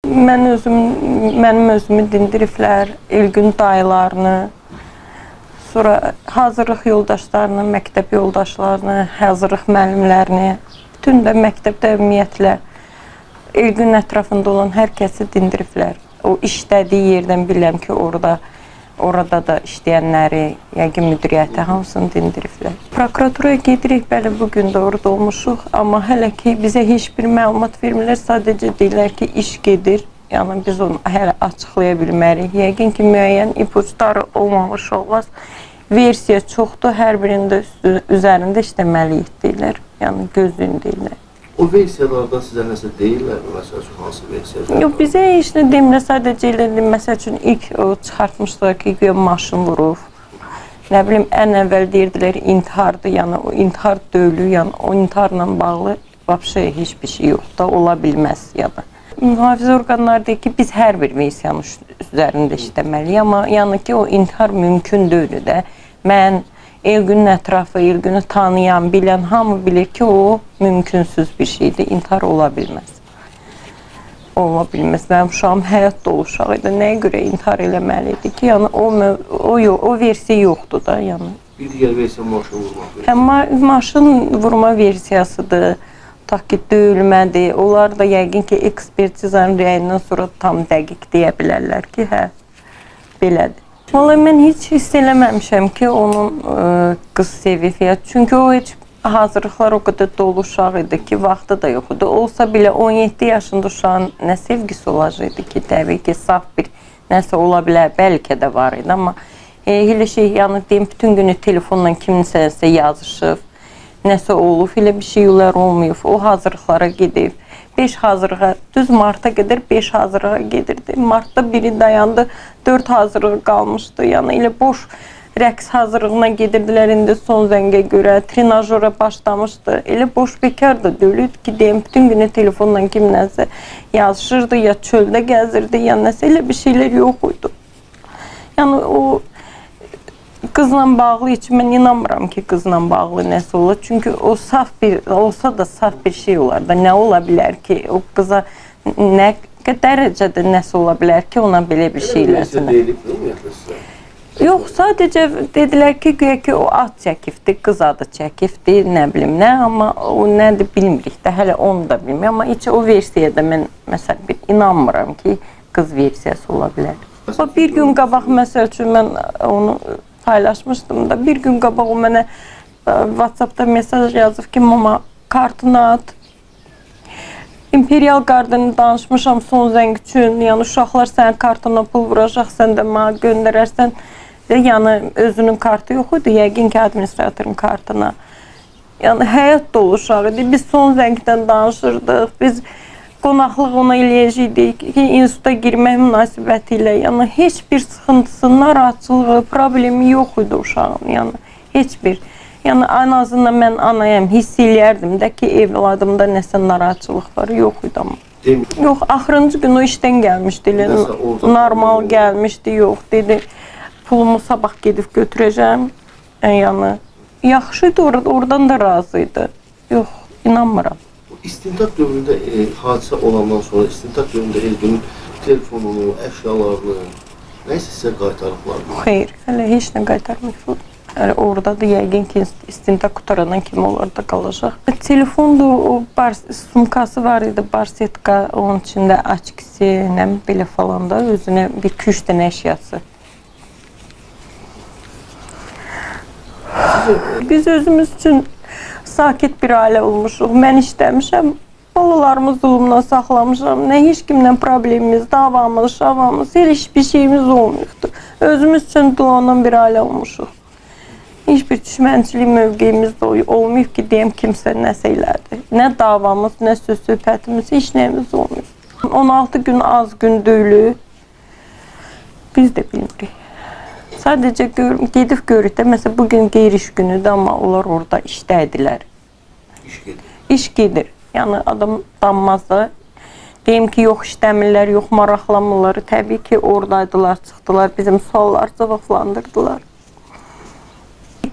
Mənim özümü dindiriblər, Elgün dayılarını, sonra hazırlıq yoldaşlarını, məktəb yoldaşlarını, hazırlıq müəllimlərini, bütün də məktəbdə ümumiyyətlə Elgün ətrafında olan hər kəsi dindiriblər. O işlədiyi yerdən bilirəm ki, orada da işləyənləri, yəqin müdiriyyəti hamısını dindiriblər. Prokuraturaya gedirik, bəli, bugün də orada olmuşuq, amma hələ ki bizə heç bir məlumat vermirlər, sadəcə deyirlər ki, iş gedir, yəni biz onu hələ açıqlaya bilmərik. Yəqin ki, müəyyən ipuçları olmamış olmaz. Versiya çoxdur, hər birində üzərində işləməliyik deyirlər, yəni gözləyin deyirlər. O versiyalardan sizə nəsə deyirlər, məsəl üçün hansı versiya? Yox, bizə heç nə demirlər, sadəcə elə məsəl üçün ilk o çıxartmışlar ki, maşın vurub. Nə bilim, ən əvvəl deyirdilər intihardır, yəni o intihar döyülü, yəni o intiharla bağlı vəbşə heç bir şey yoxdur, ola bilməz yəni. Mühafizə orqanları deyir ki, biz hər bir versiyanın üzərində işləməliyik, amma yəni ki, o intihar mümkün deyil də. Mən Elgünün ətrafı, Elgünü tanıyan, bilən hamı bilir ki, o mümkünsüz bir şeydir, intihar ola bilməz. Ola bilməz. Mənim uşağım həyat dolu uşaq idi, nəyə görə intihar eləməli idi ki, yəni o versiya yoxdur da, yəni. Bir digər versiya maşın vurma versiyası. Maşın vurma versiyasıdır, tutaq ki, döyülmədir. Onlar da yəqin ki, ekspertizanın rəyindən sonra tam dəqiq deyə bilərlər ki, hə, belədir. Vallahi mən heç hiss eləməmişəm ki, onun qız sevib ya. Çünki o heç hazırlıqlar o qədər dolu uşaq idi ki, vaxtı da yox idi. Olsa belə 17 yaşında uşağın nə sevgisi olacaqdı ki, təbii ki, saf bir nəsə ola bilər, bəlkə də var idi. Amma elə şey, yəni deyim, bütün günü telefonla kiminsə yazışıb, nəsə olub, elə bir şeylər olmayıb. O hazırlıqlara gedib. 5 hazırlığa, düz marta qədər 5 hazırlığa gedirdi. Martda biri dayandı, 4 hazırlığı qalmışdı. Yəni elə boş rəqs hazırlığına gedirdilər indi son zəngə görə. Trenajora başlamışdı. Elə boş bekar da deyildi ki, deyim, bütün günü telefonla kimləsə yazışırdı, ya çöldə gəzirdi, ya nəsə elə bir şeylər yox idi. Yəni o qızla bağlı üçün mən inanmıram ki, qızla bağlı nəsə olur. Çünki o saf bir, olsa da saf bir şey olar da. Nə ola bilər ki, o qıza nə dərəcədə nəsə ola bilər ki, ona belə bir şey eləsinlər. Yox, sadəcə dedilər ki, güya ki, o ad çəkifdir, qız adı çəkifdir, nə bilim nə, amma o nədir bilmirik də, hələ onu da bilmirik. Amma heç o versiyada mən, məsələn, inanmıram ki, qız versiyası ola bilər. Bir gün qabaq, məsəl üçün, mən onu paylaşmışdım da, bir gün qabaq o mənə WhatsAppda mesaj yazıb ki, mama, kartını at. İmperial Garden'ı danışmışam son zəng üçün, yəni uşaqlar sənin kartına pul vuracaq, sən də mənə göndərərsən. Yəni özünün kartı yox idi, yəqin ki, administratorun kartına. Yəni həyat dolu uşaq idi, biz son zəngdən danışırdıq, biz qonaqlıq ona eləyəcəkdik ki, instituta girmək münasibəti ilə, yəni heç bir sıxıntısı, narahatçılığı, problemi yox idi uşağın, yəni heç bir. Yəni ən azından mən anayam, hiss eləyərdim də ki, evladımda nəsə narahatçılıq var, yox idi amma. Yox, axırıncı gün o işdən gəlmişdi, normal gəlmişdi, yox, dedi, pulumu sabah gedib götürəcəm, yəni yaxşıydı, oradan da razıydı, yox, inanmıram. İstintaq dövründə hadisə olandan sonra, istintaq dövründə Elgünün telefonunu, əşyalarını, nəysə sizə qaytarıblar mı? Xeyr, hələ heç nə qaytarmayıb. Oradadır, yəqin ki, istintaq qutarandan kimi orada qalacaq. Telefondur, o sumkası var idi, barsetka, onun içində açkisi, belə falan da, özünə bir 2-3 dənə əşyası. Biz özümüz üçün sakit bir ailə olmuşuq. Mən işləmişəm, balalarımı zulumdan saxlamışam. Nə heç kimlə problemimiz, davamız, şavamız, heç bir şeyimiz olmayıbdır. Özümüz üçün dolanan bir ailə olmuşuq. Heç bir düşmənçilik mövqeyimiz də olmayıb ki, deyəm kimsə nəsə elədi. Nə davamız, nə söz söhbətimiz, heç nəyimiz olmayıb. 16 gün az gün deyil, biz də bilmirik. Sadəcə gedib görürük də, məsələn, bugün qeyri-iş günüdür, amma onlar orada işdəydilər. İş gedir. İş gedir. Yəni, adam danmaz da. Deyim ki, yox işləmirlər, yox maraqlanmırlar. Təbii ki, oradaydılar, çıxdılar, bizim suallar cavablandırdılar.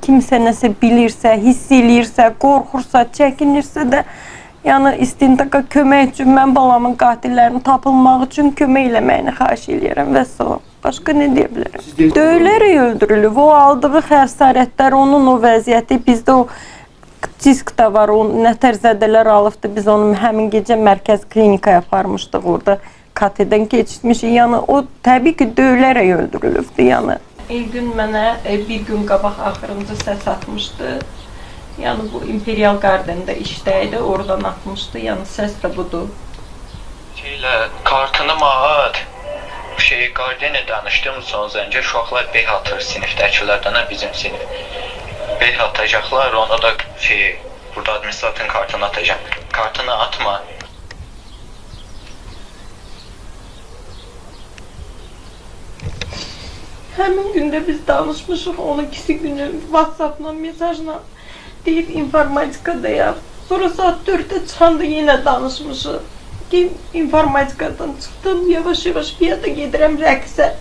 Kimsə nəsə bilirsə, hiss eləyirsə, qorxursa, çəkinirsə də, Yəni istintaqa kömək üçün mən balamın qatillərinin tapılmaq üçün kömək eləməyini xahiş edirəm və salam. Başqa nə deyə bilərəm? Döyülərək öldürülüb. O aldığı xəsarətlər, onun o vəziyyəti, bizdə o disk də var, o nətər zədələr alıbdı. Biz onu həmin gecə mərkəz klinikaya aparmışdıq, orada KT-dən keçmişik. Yəni o təbii ki, döyülərək öldürülübdü. Yəni Elgün mənə bir gün qabaq axırıncı səs atmışdı. Yəni bu Imperial Garden-də işdəydi, oradan atmışdı. Yəni səs də budur. Kartını mağat. Qardenə danışdım son zəncə, uşaqlar beh atır sinifdəkilərdən, bizim sinif. Beh atacaqlar, onu da burada administratorun kartını atacaq. Kartını atma. Həmin gündə biz danışmışıq, 12-si günü WhatsApp-la, mesajla deyib informatikada yap. Sonra saat 4-də çıxanda yenə danışmışıq. Ki, informatikadan çıxdım, yavaş-yavaş bir yada gedirəm rəqsə.